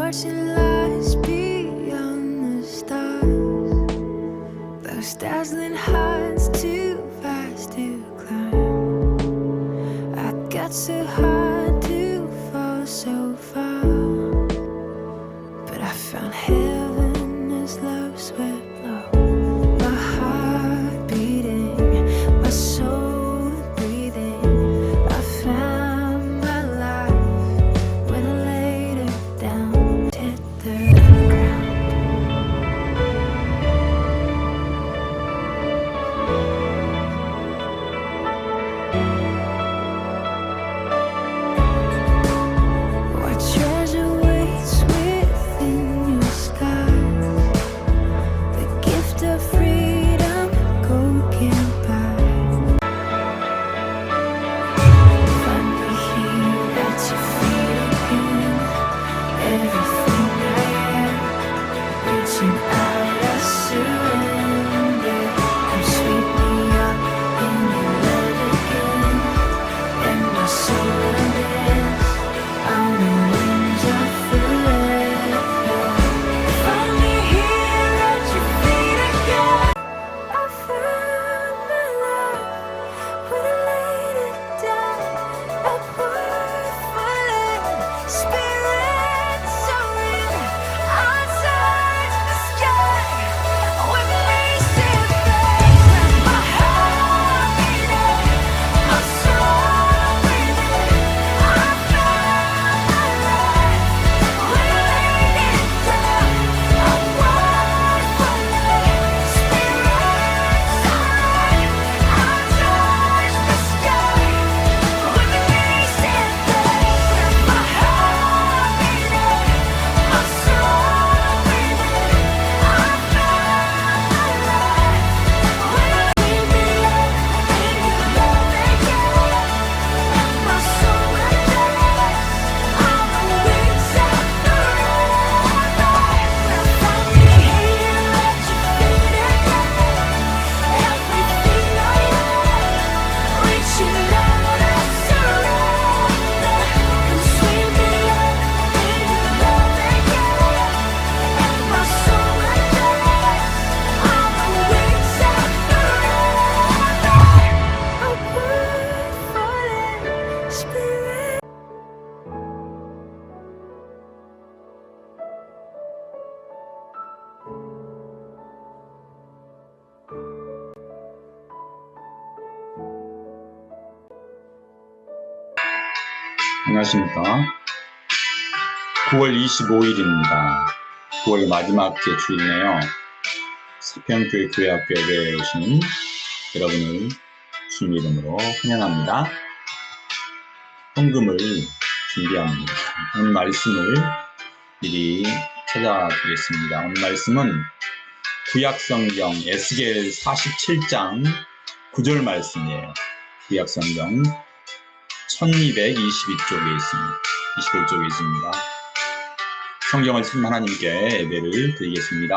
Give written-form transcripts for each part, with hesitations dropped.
watching lights beyond the stars. Those dazzling heights too fast to climb. I got so hard to fall so far, but I found heaven as love swept low. My heart beating, my soul breathing. I found my life when I laid it down, hit the ground. What treasure waits within your skies? The gift of freedom, gold can't buy. Find me here at your feet again. Everything I am, reaching out, I surrender. Come sweep me up in your love again, and my soul unends on the wings of forever. Find me here at your feet again. I found my life when I laid it down. A word spirit soaring. I touch the sky with racing flames. My heart beating, my soul breathing. I found my life when I laid it down. A word spirit soaring. I touch the sky with racing flames. My heart beating, my soul breathing. I found my life when I laid me up in your love again. My soul unends on the wings of forever. Find me here at your feet again. Everything I am, reaching out, I surrender. Come sweep me up in your love again. My soul unends on the wings of forever. A word falling, spirit. 안녕하십니까. 9월 25일입니다. 9월 마지막 주일이네요. 서평교회 교회학교에 오신 여러분을 주님 이름으로 환영합니다. 헌금을 준비합니다. 오늘 말씀을 미리 찾아보겠습니다. 오늘 말씀은 구약성경 에스겔 47장 9절 말씀이에요. 구약성경 1222쪽에 있습니다. 25쪽에 있습니다. 성경을 쓴 하나님께 예배를 드리겠습니다.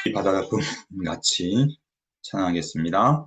이 바다가 같이 찬양하겠습니다.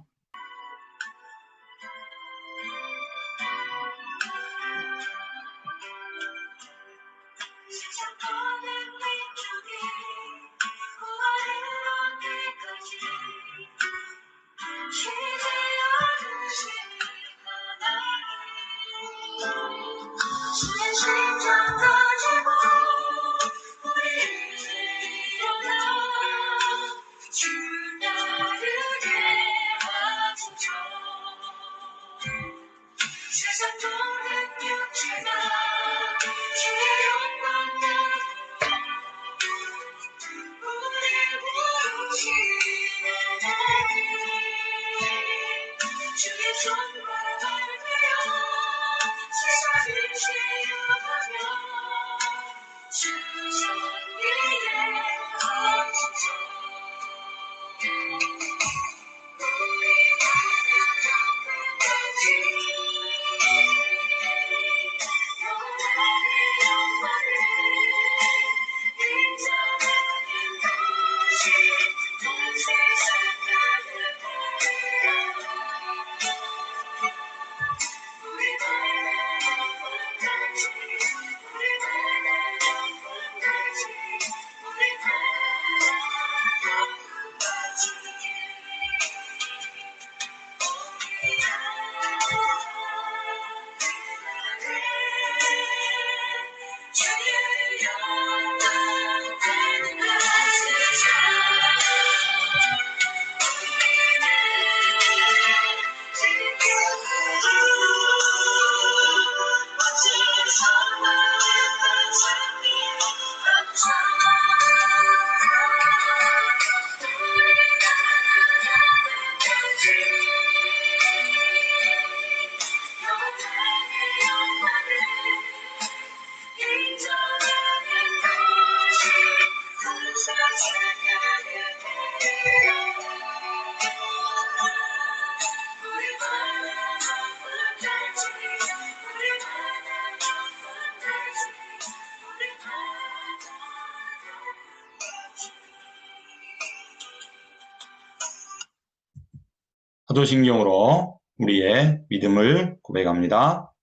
사도신경으로 우리의 믿음을 고백합니다.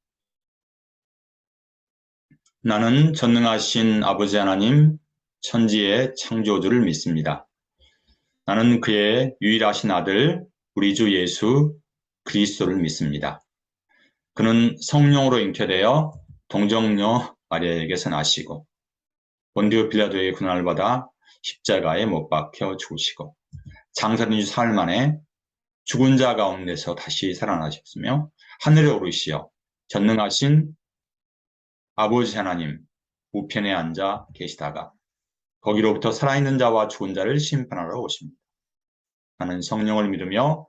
나는 전능하신 아버지 하나님, 천지의 창조주를 믿습니다. 나는 그의 유일하신 아들, 우리 주 예수 그리스도를 믿습니다. 그는 성령으로 잉태되어 동정녀 마리아에게서 나시고 본디오 빌라도의 고난을 받아 십자가에 못 박혀 죽으시고 장사된 지 사흘 만에 죽은 자 가운데서 다시 살아나셨으며 하늘에 오르시어 전능하신 아버지 하나님 우편에 앉아 계시다가 거기로부터 살아있는 자와 죽은 자를 심판하러 오십니다. 나는 성령을 믿으며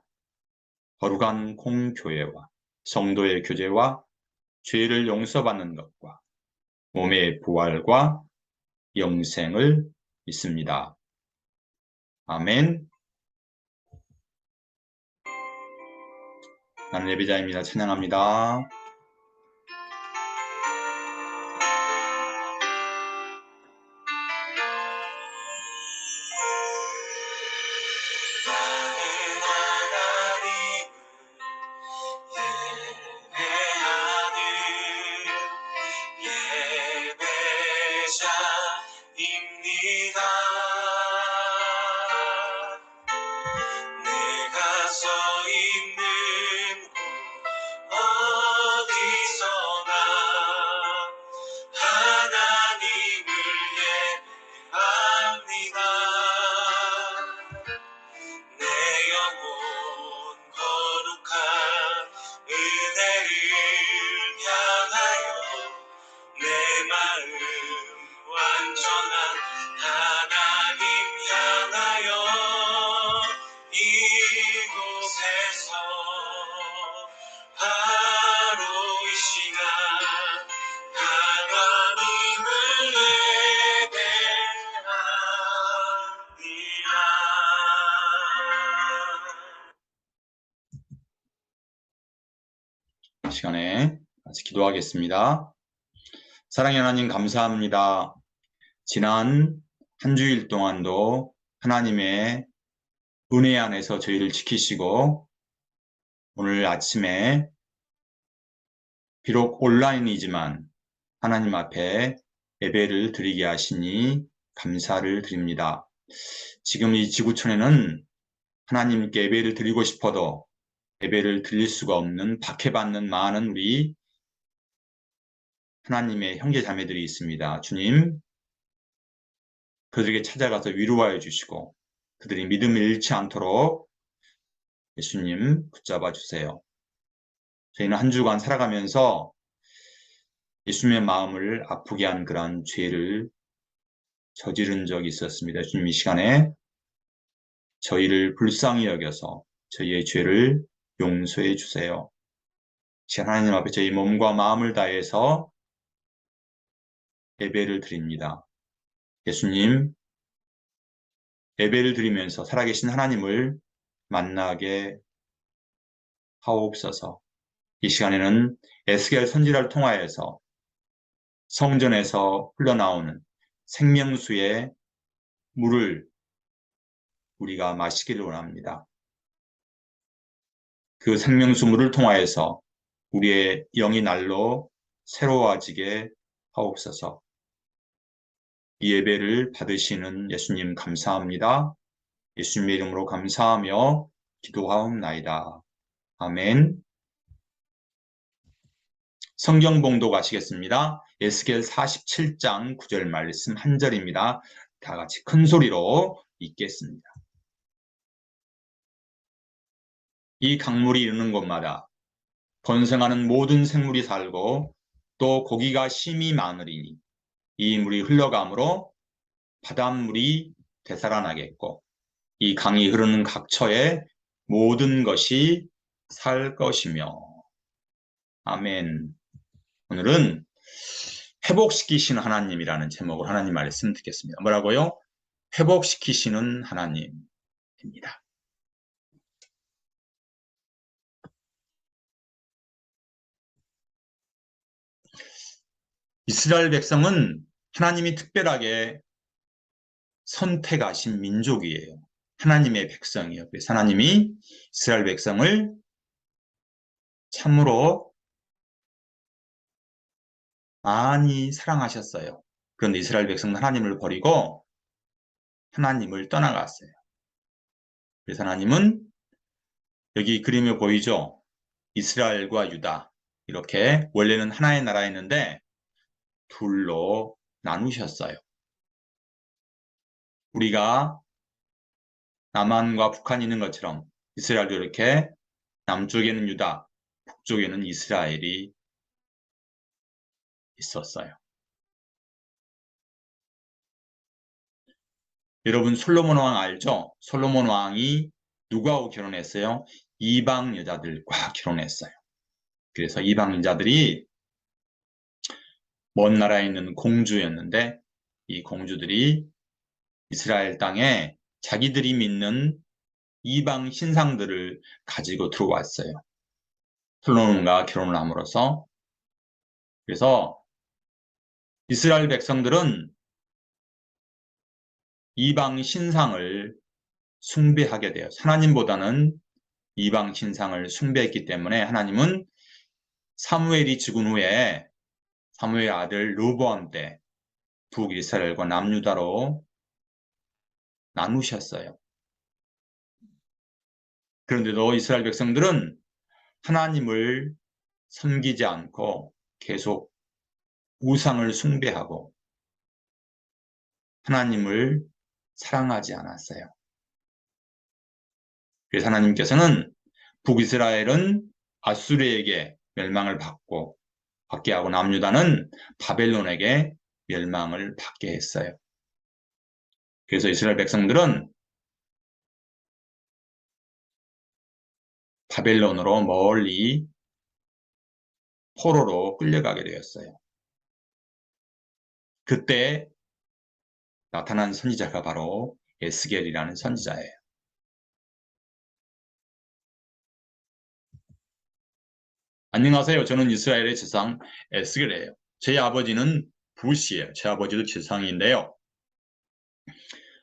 거룩한 공교회와 성도의 교제와 죄를 용서받는 것과 몸의 부활과 영생을 믿습니다. 아멘. 나는 예배자입니다. 찬양합니다. 시간에 같이 기도하겠습니다. 사랑의 하나님 감사합니다. 지난 한 주일 동안도 하나님의 은혜 안에서 저희를 지키시고 오늘 아침에 비록 온라인이지만 하나님 앞에 예배를 드리게 하시니 감사를 드립니다. 지금 이 지구촌에는 하나님께 예배를 드리고 싶어도 예배를 드릴 수가 없는 박해받는 많은 우리 하나님의 형제 자매들이 있습니다. 주님, 그들에게 찾아가서 위로하여 주시고 그들이 믿음을 잃지 않도록 예수님 붙잡아 주세요. 저희는 한 주간 살아가면서 예수님의 마음을 아프게 한 그런 죄를 저지른 적이 있었습니다. 주님 이 시간에 저희를 불쌍히 여겨서 저희의 죄를 용서해 주세요. 하나님 앞에 저희 몸과 마음을 다해서 예배를 드립니다. 예수님, 예배를 드리면서 살아계신 하나님을 만나게 하옵소서. 이 시간에는 에스겔 선지자를 통하여서 성전에서 흘러나오는 생명수의 물을 우리가 마시기를 원합니다. 그 생명수 물을 통하여서 우리의 영이 날로 새로워지게 하옵소서. 이 예배를 받으시는 예수님 감사합니다. 예수님의 이름으로 감사하며 기도하옵나이다. 아멘. 성경 봉독 하시겠습니다. 에스겔 47장 9절 말씀 한 절입니다. 다 같이 큰 소리로 읽겠습니다. 이 강물이 이르는 곳마다 번성하는 모든 생물이 살고 또 고기가 심히 많으리니 이 물이 흘러가므로 바닷물이 되살아나겠고 이 강이 흐르는 각처에 모든 것이 살 것이며. 아멘. 오늘은 회복시키시는 하나님이라는 제목으로 하나님 말씀 듣겠습니다. 뭐라고요? 회복시키시는 하나님입니다. 이스라엘 백성은 하나님이 특별하게 선택하신 민족이에요. 하나님의 백성이에요. 그래서 하나님이 이스라엘 백성을 참으로 많이 사랑하셨어요. 그런데 이스라엘 백성은 하나님을 버리고 하나님을 떠나갔어요. 그래서 하나님은 여기 그림에 보이죠? 이스라엘과 유다 이렇게 원래는 하나의 나라였는데 둘로 나누셨어요. 우리가 남한과 북한이 있는 것처럼 이스라엘도 이렇게 남쪽에는 유다, 북쪽에는 이스라엘이 있었어요. 여러분 솔로몬 왕 알죠? 솔로몬 왕이 누구하고 결혼했어요? 이방 여자들과 결혼했어요. 그래서 이방 여자들이 먼 나라에 있는 공주였는데 이 공주들이 이스라엘 땅에 자기들이 믿는 이방 신상들을 가지고 들어왔어요. 솔로몬과 결혼을 함으로써. 그래서 이스라엘 백성들은 이방 신상을 숭배하게 돼요. 하나님보다는 이방 신상을 숭배했기 때문에 하나님은 사무엘이 죽은 후에 사무엘 아들 르보암 때 북이스라엘과 남유다로 나누셨어요. 그런데도 이스라엘 백성들은 하나님을 섬기지 않고 계속 우상을 숭배하고 하나님을 사랑하지 않았어요. 그래서 하나님께서는 북이스라엘은 아수르에게 멸망을 받게 하고 남유다는 바벨론에게 멸망을 받게 했어요. 그래서 이스라엘 백성들은 바벨론으로 멀리 포로로 끌려가게 되었어요. 그때 나타난 선지자가 바로 에스겔이라는 선지자예요. 안녕하세요. 저는 이스라엘의 지상 에스겔이에요. 제 아버지는 부시예요. 제 아버지도 지상인데요.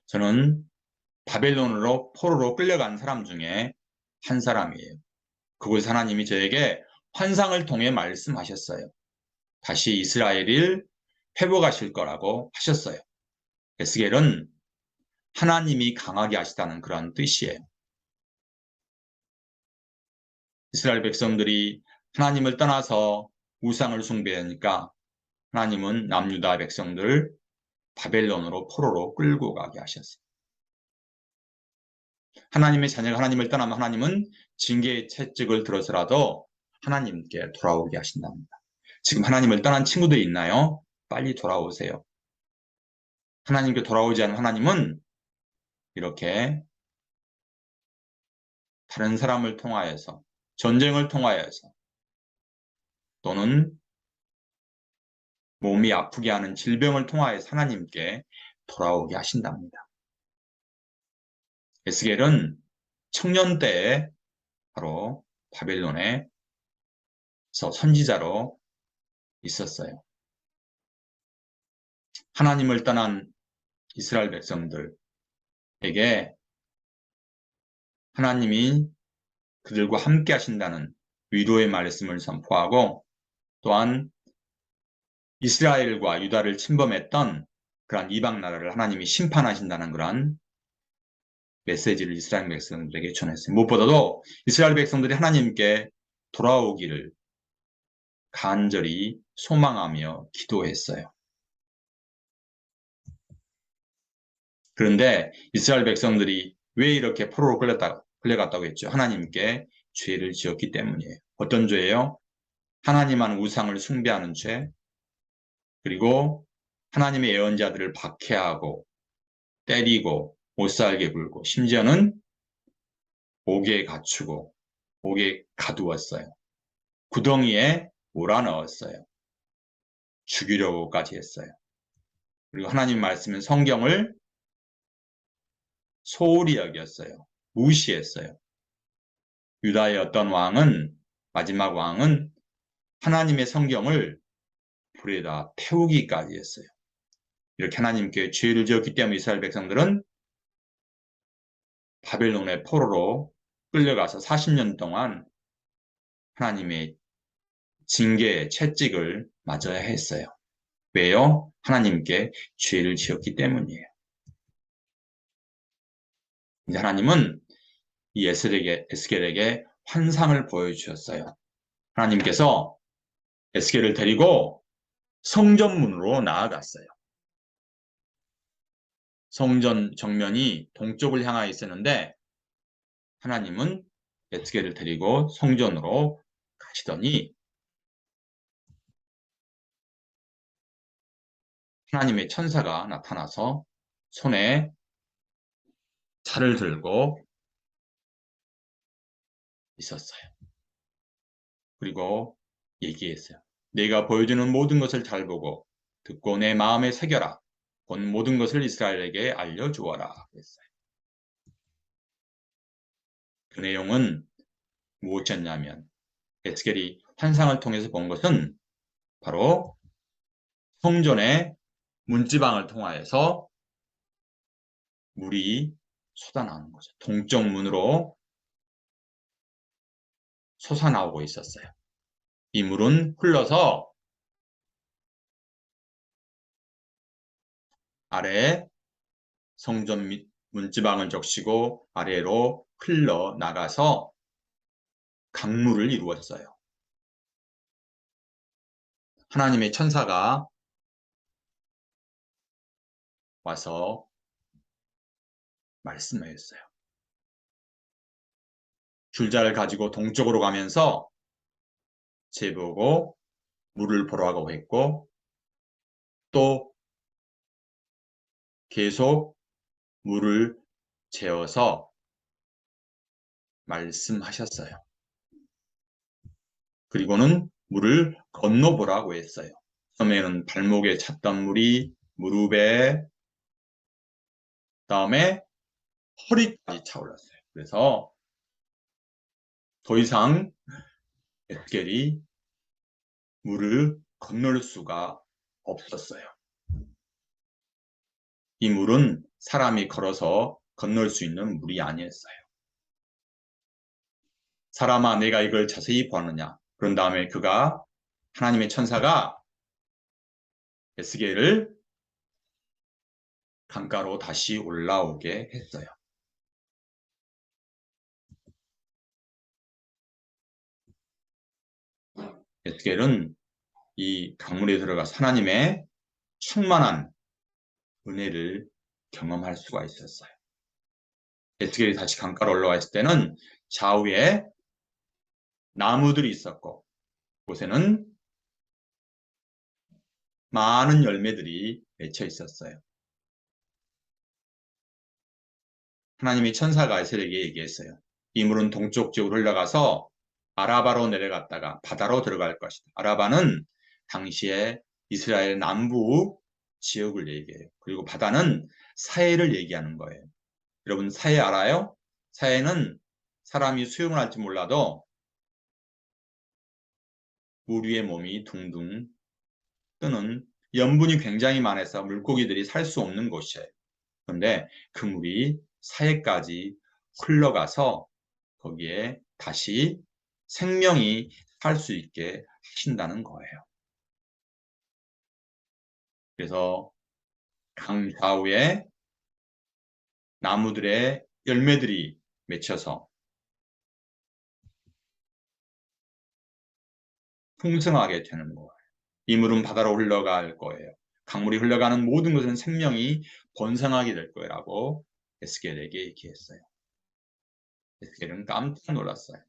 저는 바벨론으로 포로로 끌려간 사람 중에 한 사람이에요. 그곳 하나님이 저에게 환상을 통해 말씀하셨어요. 다시 이스라엘을 회복하실 거라고 하셨어요. 에스겔은 하나님이 강하게 하시다는 그런 뜻이에요. 이스라엘 백성들이 하나님을 떠나서 우상을 숭배하니까 하나님은 남유다 백성들을 바벨론으로 포로로 끌고 가게 하셨어요. 하나님의 자녀가 하나님을 떠나면 하나님은 징계의 채찍을 들어서라도 하나님께 돌아오게 하신답니다. 지금 하나님을 떠난 친구들이 있나요? 빨리 돌아오세요. 하나님께 돌아오지 않은 하나님은 이렇게 다른 사람을 통하여서 전쟁을 통하여서 또는 몸이 아프게 하는 질병을 통하여서 하나님께 돌아오게 하신답니다. 에스겔은 청년 때에 바로 바벨론에서 선지자로 있었어요. 하나님을 떠난 이스라엘 백성들에게 하나님이 그들과 함께 하신다는 위로의 말씀을 선포하고 또한 이스라엘과 유다를 침범했던 그러한 이방 나라를 하나님이 심판하신다는 그러한 메시지를 이스라엘 백성들에게 전했어요. 무엇보다도 이스라엘 백성들이 하나님께 돌아오기를 간절히 소망하며 기도했어요. 그런데 이스라엘 백성들이 왜 이렇게 포로로 끌려갔다고 했죠? 하나님께 죄를 지었기 때문이에요. 어떤 죄예요? 하나님만 우상을 숭배하는 죄, 그리고 하나님의 예언자들을 박해하고 때리고 못살게 굴고 심지어는 옥에 갇히고 옥에 가두었어요. 구덩이에 몰아넣었어요. 죽이려고까지 했어요. 그리고 하나님 말씀은 성경을 소홀히 여겼어요. 무시했어요. 유다의 어떤 왕은 마지막 왕은 하나님의 성경을 불에다 태우기까지 했어요. 이렇게 하나님께 죄를 지었기 때문에 이스라엘 백성들은 바벨론의 포로로 끌려가서 40년 동안 하나님의 징계의 채찍을 맞아야 했어요. 왜요? 하나님께 죄를 지었기 때문이에요. 이제 하나님은 이 에스겔에게 환상을 보여주셨어요. 하나님께서 에스겔을 데리고 성전문으로 나아갔어요. 성전 정면이 동쪽을 향하여 있었는데 하나님은 에스겔을 데리고 성전으로 가시더니 하나님의 천사가 나타나서 손에 칼을 들고 있었어요. 그리고 얘기했어요. 내가 보여주는 모든 것을 잘 보고 듣고 내 마음에 새겨라. 본 모든 것을 이스라엘에게 알려주어라. 그랬어요. 그 내용은 무엇이었냐면 에스겔이 환상을 통해서 본 것은 바로 성전의 문지방을 통하여서 물이 솟아나오는 거죠. 동쪽 문으로 솟아나오고 있었어요. 이 물은 흘러서 아래에 성전 문지방을 적시고 아래로 흘러나가서 강물을 이루었어요. 하나님의 천사가 와서 말씀하였어요. 줄자를 가지고 동쪽으로 가면서 재보고 물을 보라고 했고 또 계속 물을 재어서 말씀하셨어요. 그리고는 물을 건너보라고 했어요. 처음에는 발목에 찼던 물이 무릎에 다음에 허리까지 차올랐어요. 그래서 더 이상 에스겔이 물을 건널 수가 없었어요. 이 물은 사람이 걸어서 건널 수 있는 물이 아니었어요. 사람아, 내가 이걸 자세히 보았느냐? 그런 다음에 하나님의 천사가 에스겔을 강가로 다시 올라오게 했어요. 에스겔은 이 강물에 들어가서 하나님의 충만한 은혜를 경험할 수가 있었어요. 에스겔이 다시 강가로 올라와 있을 때는 좌우에 나무들이 있었고 곳에는 많은 열매들이 맺혀 있었어요. 하나님이 천사가 에스겔에게 얘기했어요. 이 물은 동쪽 지역으로 흘러가서 아라바로 내려갔다가 바다로 들어갈 것이다. 아라바는 당시에 이스라엘 남부 지역을 얘기해요. 그리고 바다는 사해를 얘기하는 거예요. 여러분 사해 알아요? 사해는 사람이 수영을 할지 몰라도 물 위에 몸이 둥둥 뜨는 염분이 굉장히 많아서 물고기들이 살 수 없는 곳이에요. 그런데 그 물이 사해까지 흘러가서 거기에 다시 생명이 살 수 있게 하신다는 거예요. 그래서 강 좌우에 나무들의 열매들이 맺혀서 풍성하게 되는 거예요. 이 물은 바다로 흘러갈 거예요. 강물이 흘러가는 모든 것은 생명이 번성하게 될 거라고 에스겔에게 얘기했어요. 에스겔은 깜짝 놀랐어요.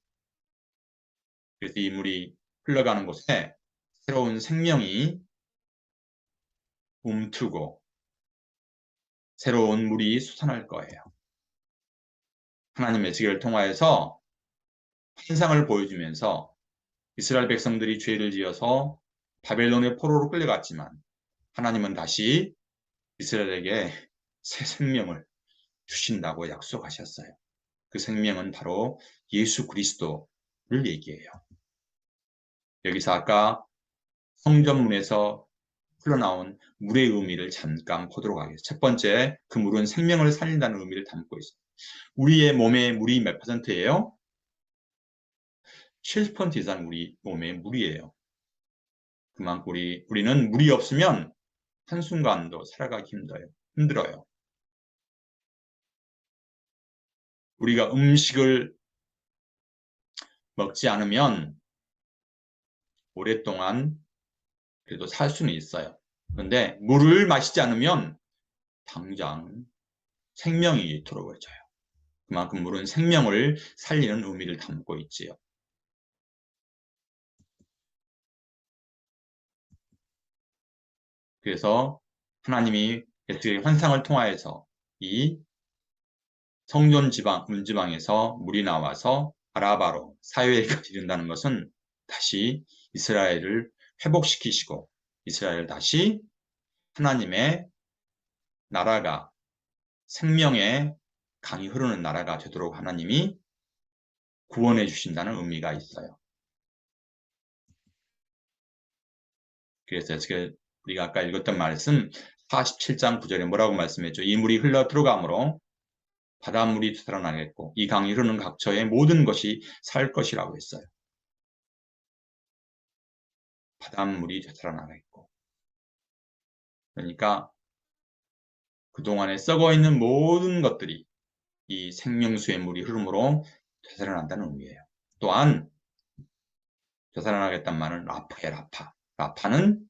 그래서 이 물이 흘러가는 곳에 새로운 생명이 움트고 새로운 물이 솟아날 거예요. 하나님 에스겔을 통하여서 환상을 보여주면서 이스라엘 백성들이 죄를 지어서 바벨론의 포로로 끌려갔지만 하나님은 다시 이스라엘에게 새 생명을 주신다고 약속하셨어요. 그 생명은 바로 예수 그리스도를 얘기해요. 여기서 아까 성전문에서 흘러나온 물의 의미를 잠깐 보도록 하겠습니다. 첫 번째, 그 물은 생명을 살린다는 의미를 담고 있어요. 우리의 몸에 물이 몇 %예요? 70% 이상 우리 몸에 물이에요. 그만큼 우리는 물이 없으면 한순간도 살아가기 힘들어요. 우리가 음식을 먹지 않으면 오랫동안 그래도 살 수는 있어요. 그런데 물을 마시지 않으면 당장 생명이 들어버려져요. 그만큼 물은 생명을 살리는 의미를 담고 있지요. 그래서 하나님이 에스겔의 환상을 통하여서 이 성전 지방, 문지방에서 물이 나와서 아라바로 사회에까지 이른다는 것은 다시 이스라엘을 회복시키시고 이스라엘 다시 하나님의 나라가 생명의 강이 흐르는 나라가 되도록 하나님이 구원해 주신다는 의미가 있어요. 그래서 우리가 아까 읽었던 말씀 47장 9절에 뭐라고 말씀했죠? 이 물이 흘러 들어가므로 바닷물이 되살아나겠고 이 강이 흐르는 각처의 모든 것이 살 것이라고 했어요. 바닷물이 되살아나겠고 그러니까 그동안에 썩어 있는 모든 것들이 이 생명수의 물이 흐름으로 되살아난다는 의미예요. 또한 되살아나겠다는 말은 라파예요. 라파는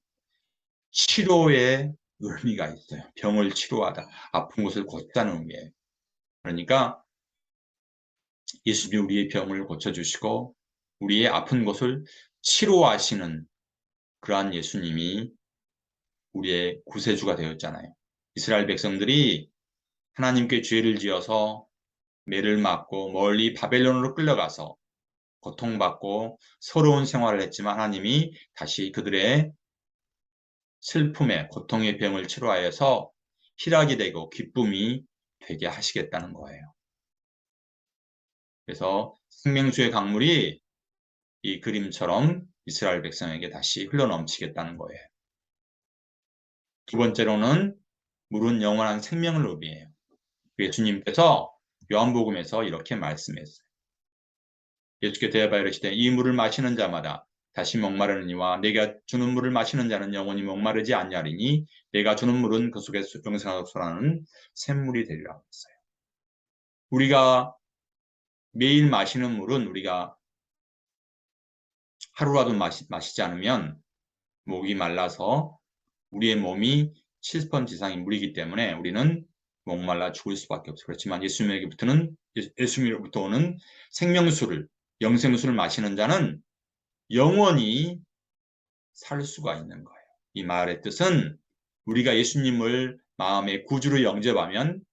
치료의 의미가 있어요. 병을 치료하다, 아픈 곳을 고치다는 의미예요. 그러니까 예수님이 우리의 병을 고쳐주시고 우리의 아픈 곳을 치료하시는 그러한 예수님이 우리의 구세주가 되었잖아요. 이스라엘 백성들이 하나님께 죄를 지어서 매를 맞고 멀리 바벨론으로 끌려가서 고통받고 서러운 생활을 했지만 하나님이 다시 그들의 슬픔의 고통의 병을 치료하여서 희락이 되고 기쁨이 되게 하시겠다는 거예요. 그래서 생명수의 강물이 이 그림처럼 이스라엘 백성에게 다시 흘러넘치겠다는 거예요. 두 번째로는 물은 영원한 생명을 의미해요. 예수님께서 요한복음에서 이렇게 말씀했어요. 예수께 대하여 이르시되 이 물을 마시는 자마다 다시 목마르니와 내가 주는 물을 마시는 자는 영원히 목마르지 아니하리니 내가 주는 물은 그 속에 영생하도록 솟아나는 샘물이 되리라 했어요. 우리가 매일 마시는 물은 우리가 하루라도 마시지 않으면 목이 말라서 우리의 몸이 70% 이상이 물이기 때문에 우리는 목말라 죽을 수밖에 없어요. 그렇지만 예수님으로부터 오는 생명수를 영생수를 마시는 자는 영원히 살 수가 있는 거예요. 이 말의 뜻은 우리가 예수님을 마음의 구주로 영접하면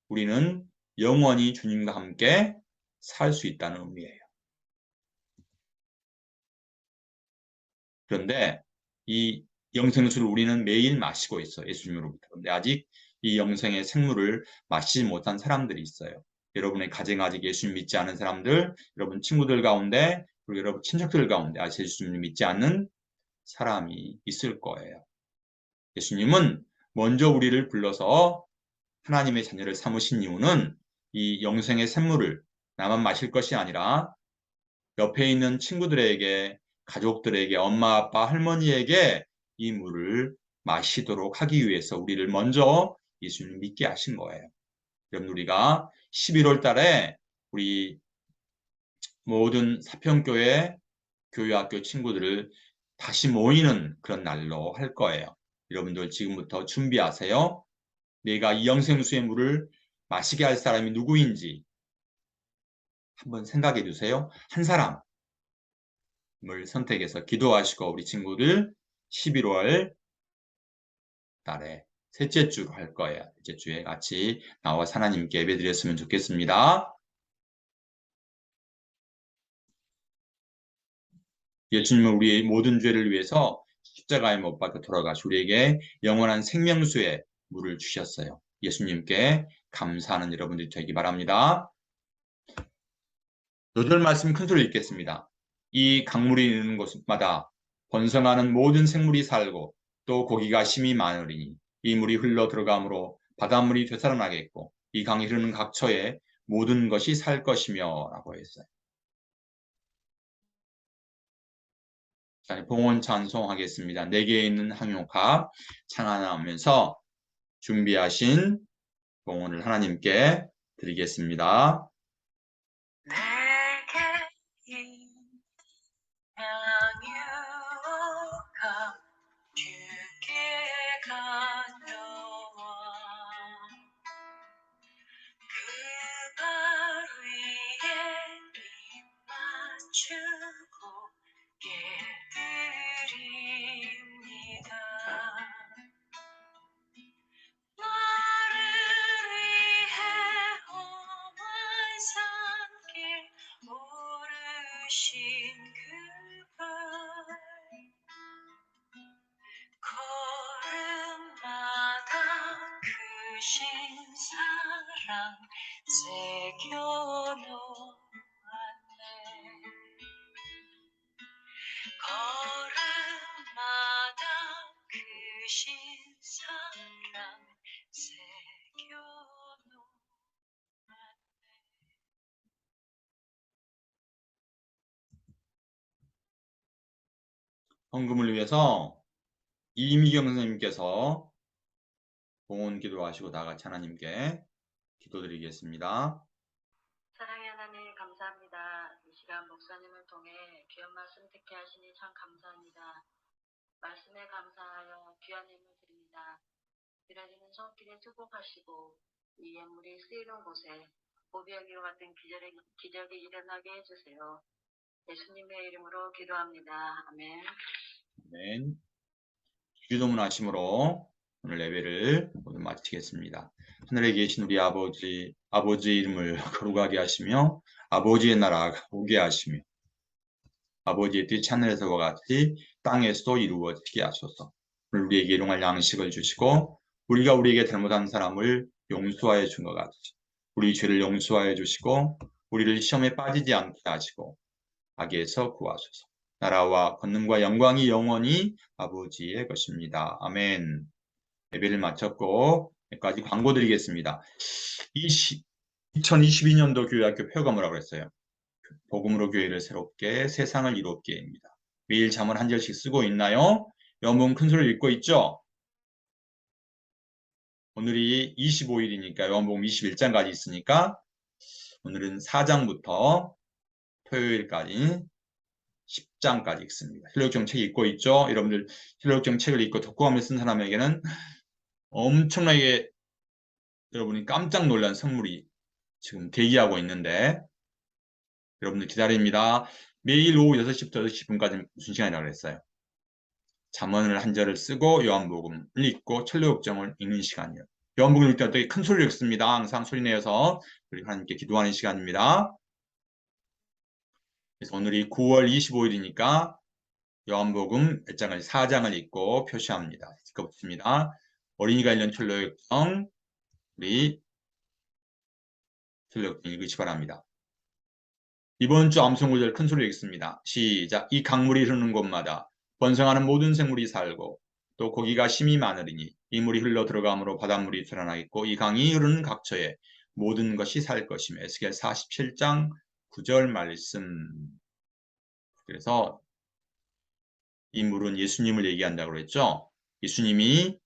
우리는 영원히 주님과 함께 살 수 있다는 의미예요. 그런데 이 영생수를 우리는 매일 마시고 있어요. 예수님으로부터. 그런데 아직 이 영생의 생물을 마시지 못한 사람들이 있어요. 여러분의 가정에 아직 예수님 믿지 않은 사람들, 여러분 친구들 가운데, 그리고 여러분 친척들 가운데 아직 예수님 믿지 않는 사람이 있을 거예요. 예수님은 먼저 우리를 불러서 하나님의 자녀를 삼으신 이유는 이 영생의 샘물을 나만 마실 것이 아니라 옆에 있는 친구들에게, 가족들에게, 엄마, 아빠, 할머니에게 이 물을 마시도록 하기 위해서 우리를 먼저 예수님 믿게 하신 거예요. 여러분, 우리가 11월 달에 우리 모든 사평교회 교회학교 친구들을 다시 모이는 그런 날로 할 거예요. 여러분들 지금부터 준비하세요. 내가 이 영생수의 물을 마시게 할 사람이 누구인지 한번 생각해 주세요. 한 사람을 선택해서 기도하시고 우리 친구들 11월 달에 셋째 주로 할 거예요. 셋째 주에 같이 나와 하나님께 예배드렸으면 좋겠습니다. 예수님은 우리의 모든 죄를 위해서 십자가에 못 박혀 돌아가시 우리에게 영원한 생명수의 물을 주셨어요. 예수님께 감사하는 여러분들이 되기 바랍니다. 요절 말씀 큰 소리로 읽겠습니다. 이 강물이 있는 곳마다 번성하는 모든 생물이 살고 또 고기가 심이 많으리니 이 물이 흘러 들어가므로 바닷물이 되살아나겠고 이 강이 흐르는 각처에 모든 것이 살 것이며 라고 했어요. 자, 봉헌 찬송하겠습니다. 내게 있는 항용합 찬양하면서 준비하신 봉헌을 하나님께 드리겠습니다. 내게 향유가 주께 가져와 그 발 위에 입 맞추고 깨드립니다. 나를 위해 험한 산길 오르신 그발 걸음마다 크신 사랑 새겨놓았네. 걸음마다 크신 사랑 새겨놓았네. 헌금을 위해서 이미경 선생님께서 봉헌 기도하시고 다 같이 하나님께 기도드리겠습니다. 사랑의 하나님 감사합니다. 이 시간 목사님을 통해 귀한 말씀 듣게 하시니 참 감사합니다. 말씀에 감사하여 귀한 예물 드립니다. 길어지는 손길에 축복하시고 이 예물이 쓰이는 곳에 보비하기와 같은 기적이 일어나게 해주세요. 예수님의 이름으로 기도합니다. 아멘. 아멘. 주기도문 하심으로 오늘 예배를 모두 마치겠습니다. 하늘에 계신 우리 아버지, 아버지의 이름을 거룩하게 하시며 아버지의 나라가 오게 하시며 아버지의 뜻이 하늘에서와 같이 땅에서도 이루어지게 하소서. 오늘 우리에게 일용할 양식을 주시고 우리가 우리에게 잘못한 사람을 용서하여 준 것 같이 우리 죄를 용서하여 주시고 우리를 시험에 빠지지 않게 하시고 악에서 구하소서. 나라와 권능과 영광이 영원히 아버지의 것입니다. 아멘. 예배를 마쳤고 여기까지 광고 드리겠습니다. 2022년도 교회학교 표가 뭐라고 그랬어요? 복음으로 교회를 새롭게 세상을 이롭게입니다. 매일 잠언 한 절씩 쓰고 있나요? 요한복음 큰 소리를 읽고 있죠? 오늘이 25일이니까 요한복음 21장까지 있으니까 오늘은 4장부터 토요일까지 10장까지 읽습니다. 실력정 책 읽고 있죠? 여러분들 실력정 책을 읽고 독후감을 쓴 사람에게는 엄청나게 여러분이 깜짝 놀란 선물이 지금 대기하고 있는데 여러분들 기다립니다. 매일 오후 6시부터 6시10분까지 무슨 시간이라고 그랬어요? 잠언을 한 절을 쓰고 요한복음을 읽고 천리역정을 읽는 시간이에요. 요한복음 읽을 때 되게 큰 소리를 읽습니다. 항상 소리 내어서 우리 하나님께 기도하는 시간입니다. 그래서 오늘이 9월 25일이니까 요한복음 1장을 4장을 읽고 표시합니다. 읽어보겠습니다. 어린이가 읽는 천리역정 우리 천리역정 읽으시 바랍니다. 이번 주 암송구절 큰 소리로 읽습니다. 시작. 이 강물이 흐르는 곳마다 번성하는 모든 생물이 살고 또 고기가 심이 많으리니 이 물이 흘러 들어가므로 바닷물이 드러나겠고 이 강이 흐르는 각처에 모든 것이 살 것이며 에스겔 47장 9절 말씀. 그래서 이 물은 예수님을 얘기한다고 그랬죠. 예수님이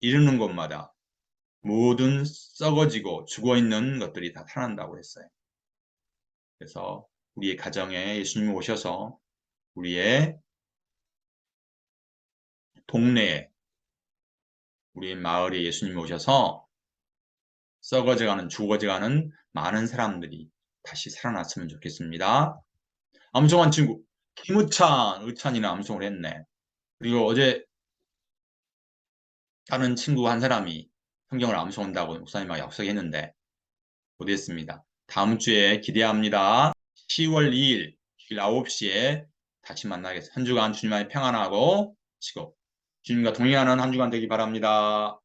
이르는 곳마다 모든 썩어지고 죽어있는 것들이 다 살아난다고 했어요. 그래서 우리의 가정에 예수님이 오셔서 우리의 동네에 우리의 마을에 예수님이 오셔서 썩어져가는 죽어져가는 많은 사람들이 다시 살아났으면 좋겠습니다. 암송한 친구 김우찬, 의찬이나 암송을 했네. 그리고 어제 다른 친구 한 사람이 성경을 암송한다고 목사님하고 약속했는데 못했습니다. 다음 주에 기대합니다. 10월 2일 주일 9시에 다시 만나겠습니다. 한 주간 주님 안에 평안하고 주님과 동행하는 한 주간 되기 바랍니다.